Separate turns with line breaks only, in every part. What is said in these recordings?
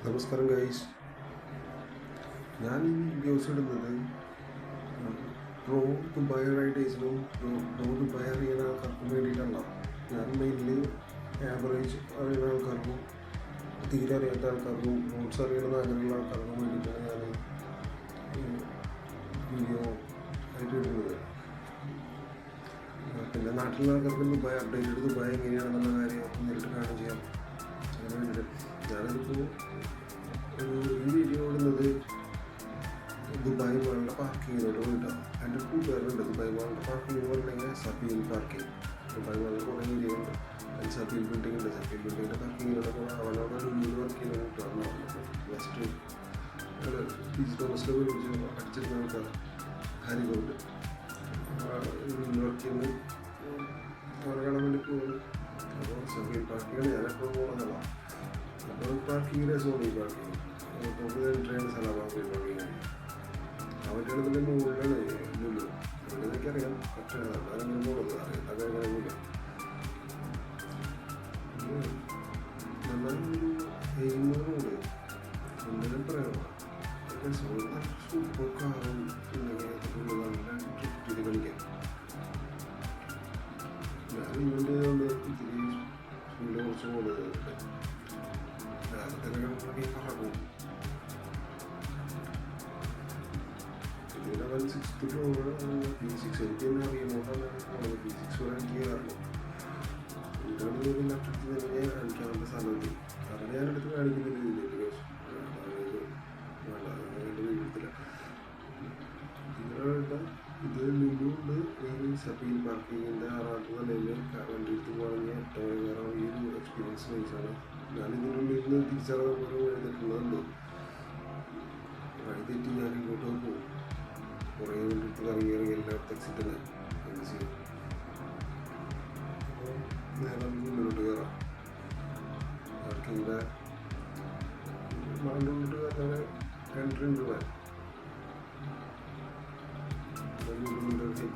നമസ്കാരം ഗൈസ്. ഞാൻ ഈ വീഡിയോസ് ഇടുന്നത് പ്രോ ദുബായ് റൈഡേഴ്സിനും പ്രോ ദുബായ് അറിയുന്ന ആൾക്കാർക്കും വേണ്ടിയിട്ടല്ല. ഞാൻ മെയിൻലി ആവറേജ് അറിയുന്ന ആൾക്കാർക്കും തീരെ അറിയാത്ത ആൾക്കാർക്കും റൂട്ട്സ് അറിയുന്ന അങ്ങനെയുള്ള ആൾക്കാർക്കും വേണ്ടിയിട്ടാണ് ഞാൻ വീഡിയോ ആയിട്ട് ഇടുന്നത്. പിന്നെ നാട്ടിലുള്ള ആൾക്കാർക്ക് ദുബായ് അപ്ഡേറ്റഡ് ദുബായ് എങ്ങനെയാണെന്നുള്ള കാര്യം നേരിട്ട് കാണുകയും ചെയ്യാം. അങ്ങനെ വേണ്ടിയിട്ട് ഞാനിതിപ്പോൾ ഈ വീഡിയോ ഇടുന്നത് ദുബായ് മാളിൻ്റെ പാർക്കിങ്ങിലോട്ട് പോയിട്ടാണ്. എൻ്റെ കൂട്ടുകാരുണ്ട് ദുബായ് മാളിൻ്റെ പാർക്കിംഗ് എന്ന് പറഞ്ഞിട്ടുണ്ടെങ്കിൽ സഫീൽ പാർക്കിംഗ്. ദുബായ് മാളിൽ കുറേ ഏരിയ ഉണ്ട്. അതിൽ സഫീൽ ബിൽഡിംഗ് ഉണ്ട്. സഫീൽ ബിൽഡിങ്ങിൻ്റെ പാർക്കിങ്ങിലൂടെ പോകാൻ അവനോട് ലുലുവിൽ വർക്ക് ചെയ്യുന്ന കൂട്ടുകാരനാണ്. ജസ്റ്റ് ബിസിനസ്സിൽ വിളിച്ച് അടിച്ചിരുന്ന ആൾക്കാർ ഹരികൊണ്ട് ലുലുവിൽ വർക്ക് ചെയ്യുന്ന അവിടെ കാണാൻ വേണ്ടി പോകുന്നു. അപ്പോൾ സഫീൽ പാർക്കിങ്ങാണ് ഞാനെപ്പോഴും പോകുന്നതല്ല. അപ്പോൾ പാർക്കിംഗ് രസമാണ് ഈ പാർക്കിങ്. നമുക്ക് ട്രെയിൻ സ്ഥലമാണ് പോയി പാർക്കിങ്. അവരുടെ ഇതിൻ്റെ മുകളിലാണ് ലുലു. അതിനൊക്കെ അറിയാം. കറക്റ്റാണ് അങ്ങനെ പോകുന്നത്. അറിയാം അങ്ങനെ പോകില്ല. നല്ലൊരു എയിമോടുകൂടി എന്തെങ്കിലും പറയാമോ? സൂപ്പർ കാറും പിന്നെ നല്ല ട്രിപ്പ് ചെയ്ത് കളിക്കാം. ഞാൻ ഇങ്ങോട്ട് ഇത്തിരി സ്പീഡിൽ കുറച്ച് പോകുന്നത് പറക്കും. ഇതിൻ്റെ 160 ഫ്ലോർ P6 എനിക്ക് തന്നെ അറിയുന്നതുകൊണ്ടാണ് പോകുന്നത്. P6 വരെ എനിക്ക് കയറണം. ഇതാണ് ഒരു നക്ഷത്രത്തിൽ തന്നെ കാണിക്കാനുള്ള സ്ഥലത്ത്. കാരണം ഞാനെടുത്ത് കാണിക്കുന്നില്ല ഇതിൻ്റെ എൻ്റെ വീട്ടിൽ. ഇത് ലുലുണ്ട്. സഫീൽ പാർക്കിങ്ങിൻ്റെ 6ാമത്തെ നിലയിൽ വണ്ടി എടുത്ത് പോകണമെങ്കിൽ ഏറ്റവും കയറാൻ ഈ ഒരു എക്സ്പീരിയൻസ് വൈസാണ്. ഞാനിതിനുള്ളിൽ നിന്ന് തിരിച്ചറിയുമ്പോൾ എഴുതിയിട്ടുള്ളതുണ്ട്. വഴി തെറ്റി ഞാൻ ഇങ്ങോട്ട് പോകും. കുറേ വേണ്ടിയിട്ട് ഇറങ്ങി എല്ലായിടത്തും എക്സിറ്റ് എന്ത് ചെയ്യും. അപ്പോൾ നേരെ നമുക്ക് മുന്നോട്ട് കയറാം. പാർക്കിങ്ങിൻ്റെ മാളിൻ്റെ ഉള്ളിട്ട് കയറാൻ എൻട്രി ഉണ്ട്.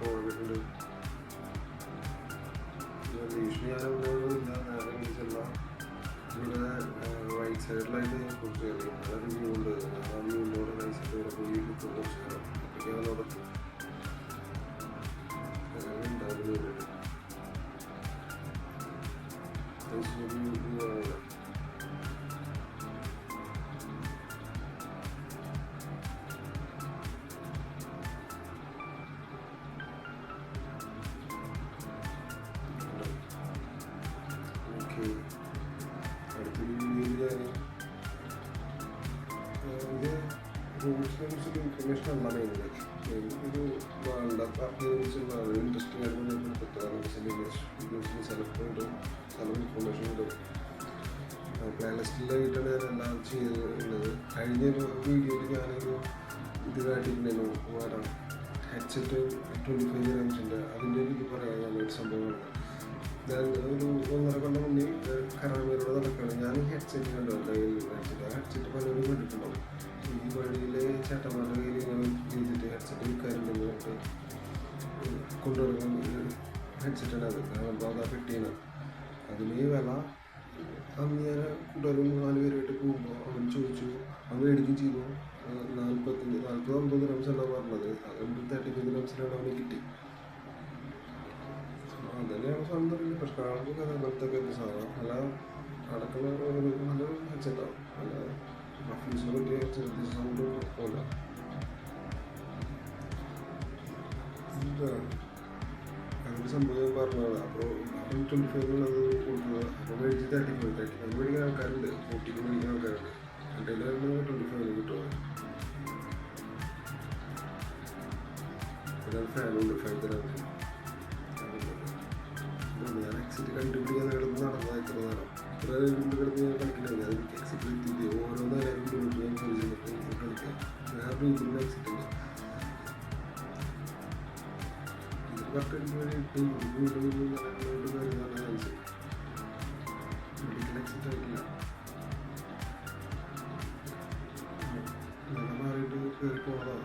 പോയിട്ടുണ്ട്. ഭീഷണി ഞാനൊന്നുമില്ല. നേരെ വിളിച്ചല്ല. ഇവിടെ റൈറ്റ് സൈഡിലായിട്ട് കുറച്ച് കയറി. നല്ലൊരു വ്യൂ ഉണ്ട്. ആ വ്യൂവിനോട് റൈറ്റ് സൈഡിലൂടെ പോയി കിട്ടും കുറച്ച് നേരം. അപ്പോഴേക്കും അതിനോട് ഉണ്ടാകുന്ന വേണ്ടിയിട്ട് വ്യൂ ആണല്ലോ. അടുത്തൊരു വീഡിയോയിൽ ഇത് റൂട്ട്സിനെ കുറിച്ചൊരു ഇൻഫർമേഷൻ അല്ല മെയിനിൽ. ഒരു വേൾഡ് പാർക്കിനെ കുറിച്ചുള്ള ഇൻട്രസ്റ്റിംഗ് ആയിട്ട് വീഡിയോസിൽ സെലക്ട് ഉണ്ട്. സ്ഥലം ഇൻഫർമേഷൻ ഉണ്ട്. പ്ലേ ലിസ്റ്റിലായിട്ടാണ് ഞാൻ എല്ലാം ചെയ്തിട്ടുള്ളത്. കഴിഞ്ഞൊരു വീഡിയോയിൽ ഞാനൊരു ഇത് കാട്ടിയിട്ടുണ്ടായിരുന്നു. വേറെ ഹെഡ്സെറ്റ് 25 grams അതിൻ്റെ ഇത് പറയാൻ ഞാനൊരു സംഭവമാണ്. ഞാൻ ഒരു 1.5 കൊല്ലം മുന്നേ കറാമയിലൂടെ നടക്കുകയാണ്. ഞാൻ ഈ ഹെഡ്സെറ്റ് കണ്ടു. ഹെഡ്സെറ്റ് പലരും കണ്ടിട്ടുണ്ടാവും. ഈ വഴിയിലെ ചേട്ടന്മാരുടെ കയ്യിൽ ഇങ്ങനെ ചെയ്തിട്ട് ഹെഡ്സെറ്റ് വിൽക്കാറുണ്ടെന്ന് പറഞ്ഞിട്ട് കൊണ്ടുവരുന്ന ഹെഡ്സെറ്റാണ് അത്. അപ്പോൾ അതാ പെട്ടിയാണ്. അതിന് വില അന്ന് ഞാൻ കൂട്ടുകാരും 4 പേരായിട്ട് പോകുമ്പോൾ അവൻ ചോദിച്ചു. അവൻ മേടിക്കുകയും ചെയ്തു. 40-50 grams എന്നാണ് പറഞ്ഞത്. അതുകൊണ്ട് 35 grams അവന് കിട്ടി. അതന്നെയാണ് സാധനം പറയുന്നത്. പക്ഷേ ആൾക്ക് അങ്ങനത്തൊക്കെ ഒരു സാധനം നല്ല അടക്കം നല്ലൊരു ഹെഡ്സെറ്റാണ്. നല്ല റഫ്യൂസിനെ പറ്റിയ ഹെഡ്സെറ്റ് സൗണ്ട് കുഴപ്പമില്ല. അങ്ങനെ സംഭവം പറഞ്ഞതാണ്. അപ്പോൾ 25 അത് കൊടുക്കുന്നത്. അപ്പോൾ മേടിച്ച് 35 മേടിക്കുന്ന ആൾക്കാരുണ്ട്. 40 മേടിക്കുന്ന ആൾക്കാരുണ്ട്. എൻ്റെ 25 കിട്ടുമോ? പിന്നെ ഫാനുണ്ട് 5 grams. ഞാൻ എക്സിറ്റ് കണ്ടുപിടിക്കാൻ കിടന്ന് നടന്നത് എത്ര നേരം. ഇത്ര കിടന്ന് ഞാൻ കളിക്കണില്ല. എനിക്ക് എക്സിറ്റ് എത്തിയിട്ട് ഓരോ നേരം ഞാൻ ചോദിച്ചിട്ട് കളിക്കാം. വേറെ രീതിയിലുള്ള എക്സിറ്റ് ഉണ്ട്. ഇത് കറക്റ്റ് എനിക്ക് വേണ്ടി കാര്യങ്ങളാണ് മനസ്സിൽ. മെഡിക്കൽ എക്സിറ്റ് ആയിട്ടില്ല. നില മാറിയിട്ട് കയറി പോകണം.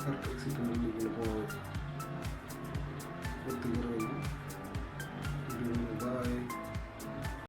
കറക്റ്റ് എക്സിറ്റ് ഉണ്ടെങ്കിൽ പോകാൻ ഒത്തുകയറുന്നു.